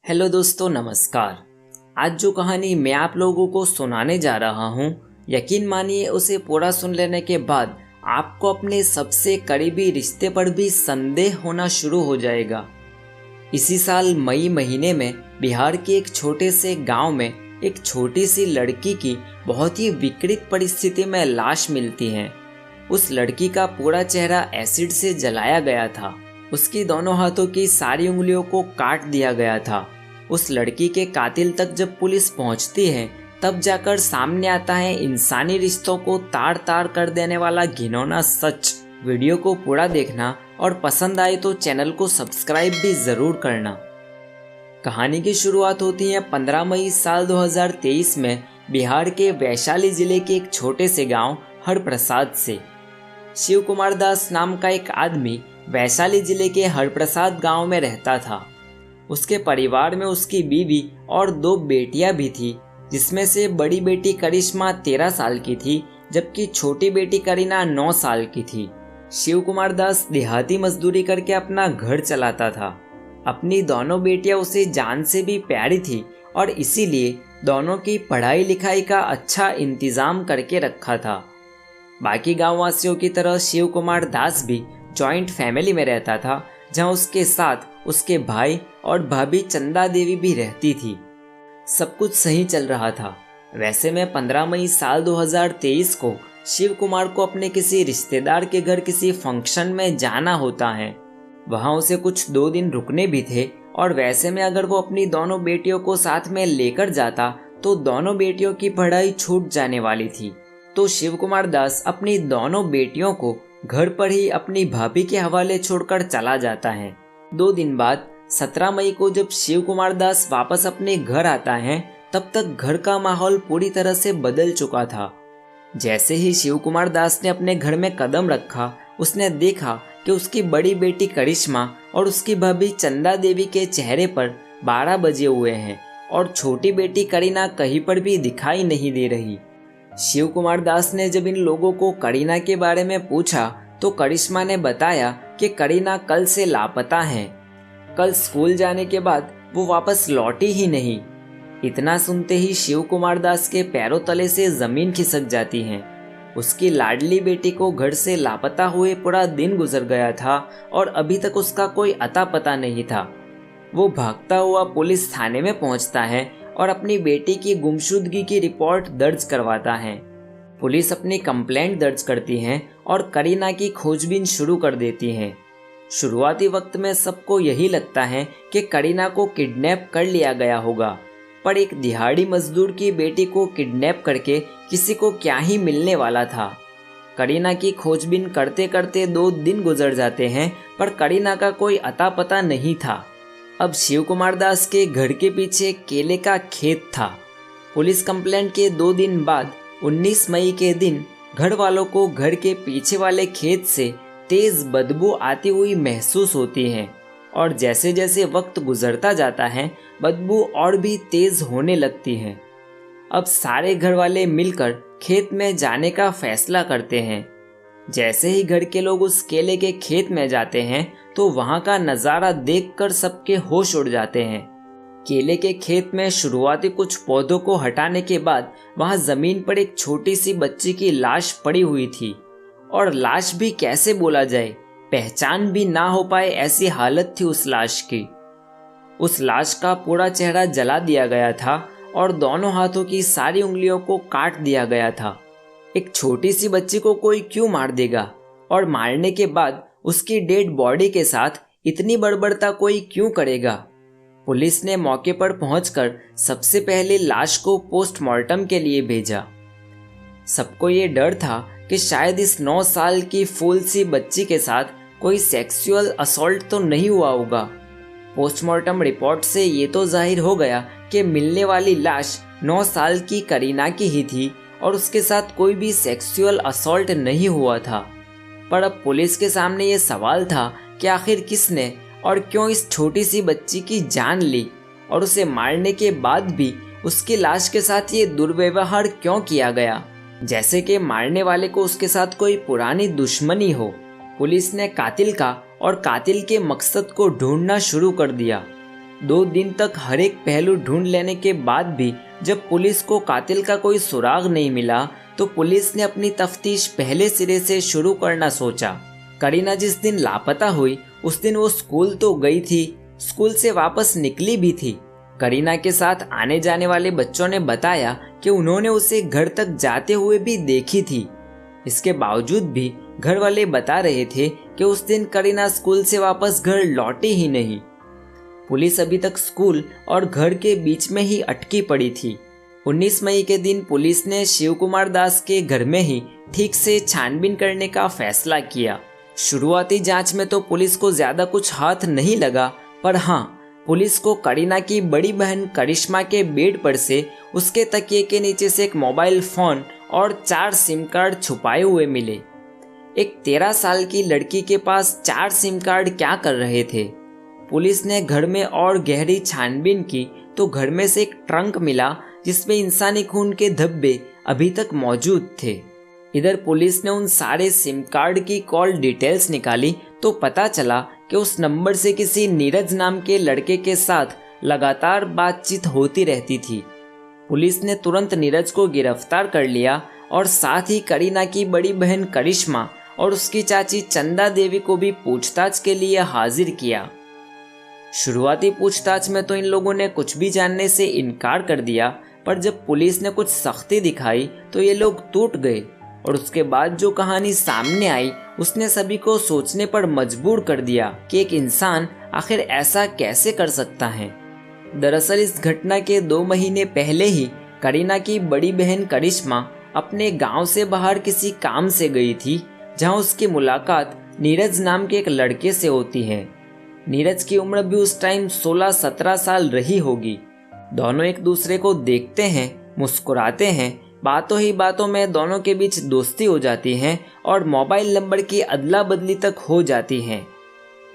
Hello दोस्तों, नमस्कार। आज जो कहानी मैं आप लोगों को सुनाने जा रहा हूँ, यकीन मानिए उसे पूरा सुन लेने के बाद आपको अपने सबसे करीबी रिश्ते पर भी संदेह होना शुरू हो जाएगा। इसी साल मई महीने में बिहार के एक छोटे से गांव में एक छोटी सी लड़की की बहुत ही विकृत परिस्थिति में लाश मिलती है। उस लड़की का पूरा चेहरा एसिड से जलाया गया था। उसकी दोनों हाथों की सारी उंगलियों को काट दिया गया था। उस लड़की के कातिल तक जब पुलिस पहुंचती है, तब जाकर सामने आता है इंसानी रिश्तों को तार तार कर देने वाला घिनौना सच। वीडियो को पूरा देखना और पसंद आए तो चैनल को सब्सक्राइब भी जरूर करना। कहानी की शुरुआत होती है 15 मई साल 2023 में बिहार के वैशाली जिले के एक छोटे से गांव हरप्रसाद से। शिव कुमार दास नाम का एक आदमी वैशाली जिले के हरप्रसाद गांव में रहता था। उसके परिवार में उसकी बीवी और 2 बेटियां भी थी, जिसमें से बड़ी बेटी करिश्मा 13 साल की थी, जबकि छोटी बेटी करीना 9 साल की थी। शिव कुमार दास देहाती मजदूरी करके अपना घर चलाता था। अपनी दोनों बेटियां उसे जान से भी प्यारी थी और इसीलिए दोनों की पढ़ाई लिखाई का अच्छा इंतजाम करके रखा था। बाकी गाँव वासियों की तरह शिव कुमार दास भी जॉइंट फैमिली में रहता था, जहां उसके साथ उसके भाई और भाभी चंदा देवी भी रहती थी। सब कुछ सही चल रहा था। वैसे में 15 मई साल 2023 को शिव कुमार को अपने किसी रिश्तेदार के घर किसी फंक्शन में जाना होता है। वहां उसे कुछ 2 दिन रुकने भी थे और वैसे में अगर वो अपनी दोनों बेटियों को साथ में लेकर जाता तो दोनों बेटियों की पढ़ाई छूट जाने वाली थी। तो शिव कुमार दास अपनी दोनों बेटियों को घर पर ही अपनी भाभी के हवाले छोड़कर चला जाता है। 2 दिन बाद 17 मई को जब शिव कुमार दास वापस अपने घर आता है, तब तक घर का माहौल पूरी तरह से बदल चुका था। जैसे ही शिव कुमार दास ने अपने घर में कदम रखा, उसने देखा कि उसकी बड़ी बेटी करिश्मा और उसकी भाभी चंदा देवी के चेहरे पर 12 बजे हुए हैं और छोटी बेटी करीना कहीं पर भी दिखाई नहीं दे रही। शिव कुमार दास ने जब इन लोगों को करीना के बारे में पूछा तो करिश्मा ने बताया कि करीना कल से लापता है। कल स्कूल जाने के बाद वो वापस लौटी ही नहीं। इतना सुनते ही शिव कुमार दास के पैरों तले से जमीन खिसक जाती है। उसकी लाडली बेटी को घर से लापता हुए पूरा दिन गुजर गया था और अभी तक उसका कोई अता पता नहीं था। वो भागता हुआ पुलिस थाने में पहुंचता है और अपनी बेटी की गुमशुदगी की रिपोर्ट दर्ज करवाता है। पुलिस अपनी कंप्लेंट दर्ज करती है और करीना की खोजबीन शुरू कर देती है। शुरुआती वक्त में सबको यही लगता है कि करीना को किडनैप कर लिया गया होगा, पर एक दिहाड़ी मजदूर की बेटी को किडनैप करके किसी को क्या ही मिलने वाला था। करीना की खोजबीन करते करते 2 दिन गुजर जाते हैं, पर करीना का कोई अता पता नहीं था। अब शिव कुमार दास के घर के पीछे केले का खेत था। पुलिस कंप्लेंट के 2 दिन बाद 19 मई के दिन घर वालों को घर के पीछे वाले खेत से तेज बदबू आती हुई महसूस होती है और जैसे जैसे वक्त गुजरता जाता है, बदबू और भी तेज होने लगती है। अब सारे घर वाले मिलकर खेत में जाने का फैसला करते हैं। जैसे ही घर के लोग उस केले के खेत में जाते हैं तो वहां का नज़ारा देखकर सबके होश उड़ जाते हैं। केले के खेत में शुरुआती कुछ पौधों को हटाने के बाद वहां जमीन पर एक छोटी सी बच्ची की लाश पड़ी हुई थी, और लाश भी कैसे बोला जाए, पहचान भी ना हो पाए ऐसी हालत थी उस लाश की। उस लाश का पूरा चेहरा जला दिया गया था और दोनों हाथों की सारी उंगलियों को काट दिया गया था। एक छोटी सी बच्ची को कोई क्यों मार देगा, और मारने के बाद उसकी डेड बॉडी के साथ इतनी बर्बरता कोई क्यों करेगा। पुलिस ने मौके पर पहुंचकर सबसे पहले लाश को पोस्टमार्टम के लिए भेजा। सबको ये डर था कि शायद इस 9 साल की फूल सी बच्ची के साथ कोई सेक्सुअल असॉल्ट तो नहीं हुआ होगा। पोस्टमार्टम रिपोर्ट से ये तो जाहिर हो गया कि मिलने वाली लाश 9 साल की करीना की ही थी और उसके साथ कोई भी सेक्सुअल असॉल्ट नहीं हुआ था। पर अब पुलिस के सामने ये सवाल था कि आखिर किसने और क्यों इस छोटी सी बच्ची की जान ली, और उसे मारने के बाद भी उसकी लाश के साथ ये दुर्व्यवहार क्यों किया गया, जैसे कि मारने वाले को उसके साथ कोई पुरानी दुश्मनी हो। पुलिस ने कातिल का और कातिल के मकसद को ढूंढना शुरू कर दिया। 2 दिन तक हर एक पहलू ढूंढ लेने के बाद भी जब पुलिस को कातिल का कोई सुराग नहीं मिला तो पुलिस ने अपनी तफ्तीश पहले सिरे से शुरू करना सोचा। करीना जिस दिन लापता हुई उस दिन वो स्कूल तो गई थी, स्कूल से वापस निकली भी थी। करीना के साथ आने जाने वाले बच्चों ने बताया कि उन्होंने उसे घर तक जाते हुए भी देखी थी। इसके बावजूद भी घर वाले बता रहे थे कि उस दिन करीना स्कूल से वापस घर लौटी ही नहीं। पुलिस अभी तक स्कूल और घर के बीच में ही अटकी पड़ी थी। 19 मई के दिन पुलिस ने शिव कुमार दास के घर में ही ठीक से छानबीन करने का फैसला किया। शुरुआती जांच में तो पुलिस को ज्यादा कुछ हाथ नहीं लगा, पर हाँ, पुलिस को करीना की बड़ी बहन करिश्मा के बेड पर से उसके तकिए के नीचे से एक मोबाइल फोन और 4 सिम कार्ड छुपाए हुए मिले। एक 13 साल की लड़की के पास 4 सिम कार्ड क्या कर रहे थे? पुलिस ने घर में और गहरी छानबीन की तो घर में से एक ट्रंक मिला जिसमें इंसानी खून के धब्बे अभी तक मौजूद थे। इधर पुलिस ने उन सारे सिम कार्ड की कॉल डिटेल्स निकाली तो पता चला कि उस नंबर से किसी नीरज नाम के लड़के के साथ लगातार बातचीत होती रहती थी। पुलिस ने तुरंत नीरज को गिरफ्तार कर लिया और साथ ही करीना की बड़ी बहन करिश्मा और उसकी चाची चंदा देवी को भी पूछताछ के लिए हाजिर किया। शुरुआती पूछताछ में तो इन लोगों ने कुछ भी जानने से इनकार कर दिया, पर जब पुलिस ने कुछ सख्ती दिखाई तो ये लोग टूट गए और उसके बाद जो कहानी सामने आई उसने सभी को सोचने पर मजबूर कर दिया कि एक इंसान आखिर ऐसा कैसे कर सकता है। दरअसल इस घटना के 2 महीने पहले ही करीना की बड़ी बहन करिश्मा अपने गांव से बाहर किसी काम से गई थी, जहां उसकी मुलाकात नीरज नाम के एक लड़के से होती है। नीरज की उम्र भी उस टाइम 16-17 साल रही होगी। दोनों एक दूसरे को देखते हैं, मुस्कुराते हैं, बातों ही बातों में दोनों के बीच दोस्ती हो जाती है और मोबाइल नंबर की अदला बदली तक हो जाती है।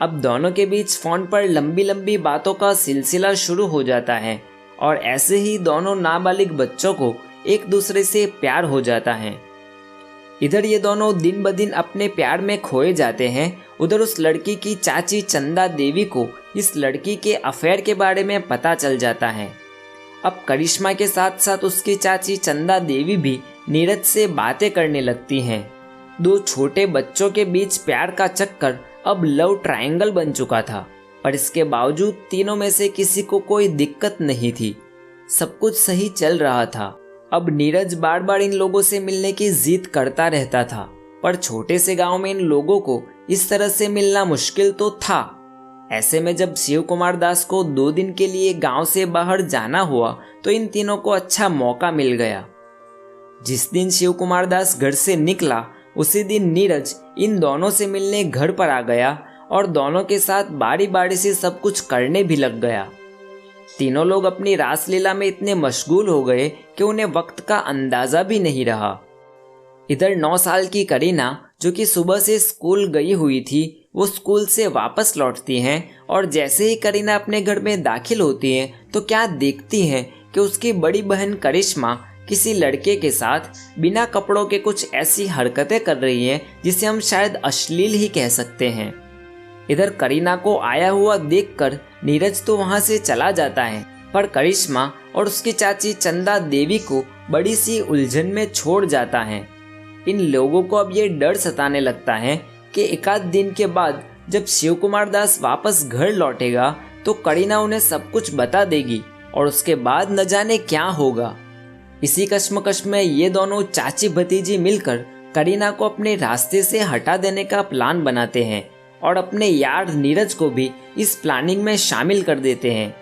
अब दोनों के बीच फोन पर लंबी लंबी बातों का सिलसिला शुरू हो जाता है और ऐसे ही दोनों नाबालिग बच्चों को एक दूसरे से प्यार हो जाता है। इधर ये दोनों दिन ब दिन अपने प्यार में खोए जाते हैं। उधर उस लड़की की चाची चंदा देवी को इस लड़की के अफेयर के बारे में पता चल जाता है। अब करिश्मा के साथ साथ उसकी चाची चंदा देवी भी नीरज से बातें करने लगती हैं। 2 छोटे बच्चों के बीच प्यार का चक्कर अब लव ट्रायंगल बन चुका था, पर इसके बावजूद तीनों में से किसी को कोई दिक्कत नहीं थी। सब कुछ सही चल रहा था। अब नीरज बार बार इन लोगों से मिलने की जिद करता रहता था, पर छोटे से गांव में इन लोगों को इस तरह से मिलना मुश्किल तो था। ऐसे में जब शिव कुमार दास को 2 दिन के लिए गांव से बाहर जाना हुआ तो इन तीनों को अच्छा मौका मिल गया। जिस दिन शिव कुमार दास घर से निकला उसी दिन नीरज इन दोनों से मिलने घर पर आ गया और दोनों के साथ बारी बारी से सब कुछ करने भी लग गया। तीनों लोग अपनी रासलीला में इतने मशगूल हो गए कि उन्हें वक्त का अंदाजा भी नहीं रहा। इधर 9 साल की करीना, जो कि सुबह से स्कूल गई हुई थी, वो स्कूल से वापस लौटती हैं और जैसे ही करीना अपने घर में दाखिल होती है तो क्या देखती हैं कि उसकी बड़ी बहन करिश्मा किसी लड़के के साथ बिना कपड़ों के कुछ ऐसी हरकतें कर रही है जिसे हम शायद अश्लील ही कह सकते हैं। इधर करीना को आया हुआ देखकर नीरज तो वहां से चला जाता है, पर करिश्मा और उसकी चाची चंदा देवी को बड़ी सी उलझन में छोड़ जाता है। इन लोगों को अब ये डर सताने लगता है कि एकाध दिन के बाद जब शिव कुमार दास वापस घर लौटेगा तो करीना उन्हें सब कुछ बता देगी और उसके बाद न जाने क्या होगा। इसी कश्मकश में ये दोनों चाची भतीजी मिलकर करीना को अपने रास्ते से हटा देने का प्लान बनाते हैं और अपने यार नीरज को भी इस प्लानिंग में शामिल कर देते हैं।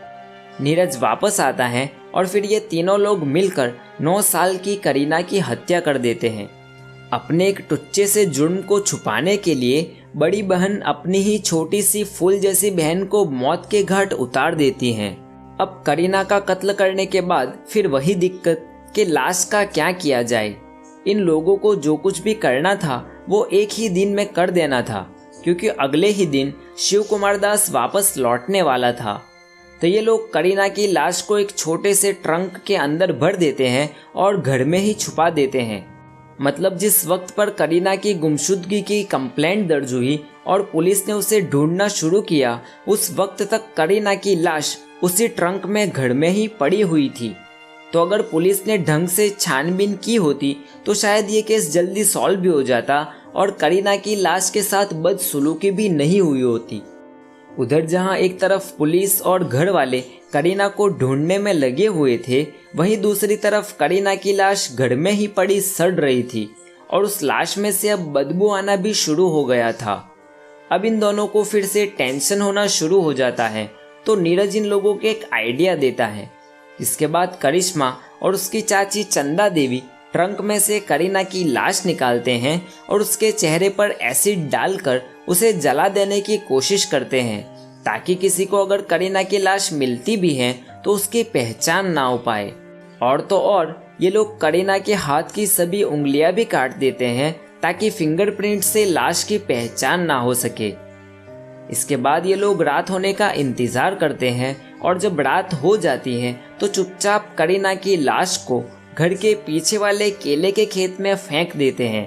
नीरज वापस आता है और फिर ये तीनों लोग मिलकर 9 साल की करीना की हत्या कर देते हैं। अपने एक टुच्चे से जुर्म को छुपाने के लिए बड़ी बहन अपनी ही छोटी सी फूल जैसी बहन को मौत के घाट उतार देती हैं। अब करीना का कत्ल करने के बाद फिर वही दिक्कत कि लाश का क्या किया जाए। इन लोगों को जो कुछ भी करना था वो एक ही दिन में कर देना था, क्योंकि अगले ही दिन शिव कुमार दास वापस लौटने वाला था। तो ये लोग करीना की लाश को एक छोटे से ट्रंक के अंदर भर देते हैं और घर में ही छुपा देते हैं। मतलब जिस वक्त पर करीना की गुमशुदगी की कंप्लेंट दर्ज हुई और पुलिस ने उसे ढूंढना शुरू किया, उस वक्त तक करीना की लाश उसी ट्रंक में घर में ही पड़ी हुई थी। तो अगर पुलिस ने ढंग से छानबीन की होती तो शायद ये केस जल्दी सॉल्व भी हो जाता और करीना की लाश के साथ बदसलूकी भी नहीं हुई होती। उधर जहां एक तरफ पुलिस और घर वाले करीना को ढूंढने में लगे हुए थे, वहीं दूसरी तरफ करीना की लाश घर में ही पड़ी सड़ रही थी और उस लाश में से अब बदबू आना भी शुरू हो गया था। अब इन दोनों को फिर से टेंशन होना शुरू हो जाता है। तो नीरज इन लोगों को एक आइडिया देता है। इसके बाद करिश्मा और उसकी चाची चंदा देवी ट्रंक में से करीना की लाश निकालते हैं और उसके चेहरे पर एसिड डालकर उसे जला देने की कोशिश करते हैं, ताकि किसी को अगर करीना की लाश मिलती भी है तो उसकी पहचान ना हो पाए। और तो और ये लोग करीना के हाथ की सभी उंगलियां भी काट देते हैं, ताकि फिंगरप्रिंट से लाश की पहचान ना हो सके। इसके बाद ये लोग रात होने का इंतजार करते हैं और जब रात हो जाती है तो चुपचाप करीना की लाश को घर के पीछे वाले केले के खेत में फेंक देते हैं।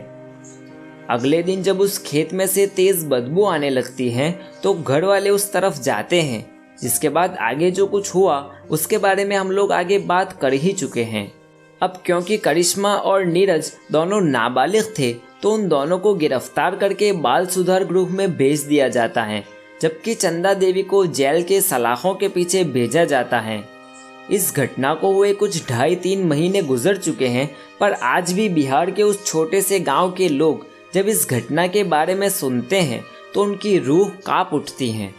अगले दिन जब उस खेत में से तेज बदबू आने लगती है तो घर वाले उस तरफ जाते हैं। जिसके बाद आगे जो कुछ हुआ उसके बारे में हम लोग आगे बात कर ही चुके हैं। अब क्योंकि करिश्मा और नीरज दोनों नाबालिग थे तो उन दोनों को गिरफ्तार करके बाल सुधार गृह में भेज दिया जाता है, जबकि चंदा देवी को जेल के सलाखों के पीछे भेजा जाता है। इस घटना को हुए कुछ 2.5-3 महीने गुजर चुके हैं, पर आज भी बिहार के उस छोटे से गांव के लोग जब इस घटना के बारे में सुनते हैं तो उनकी रूह कांप उठती है।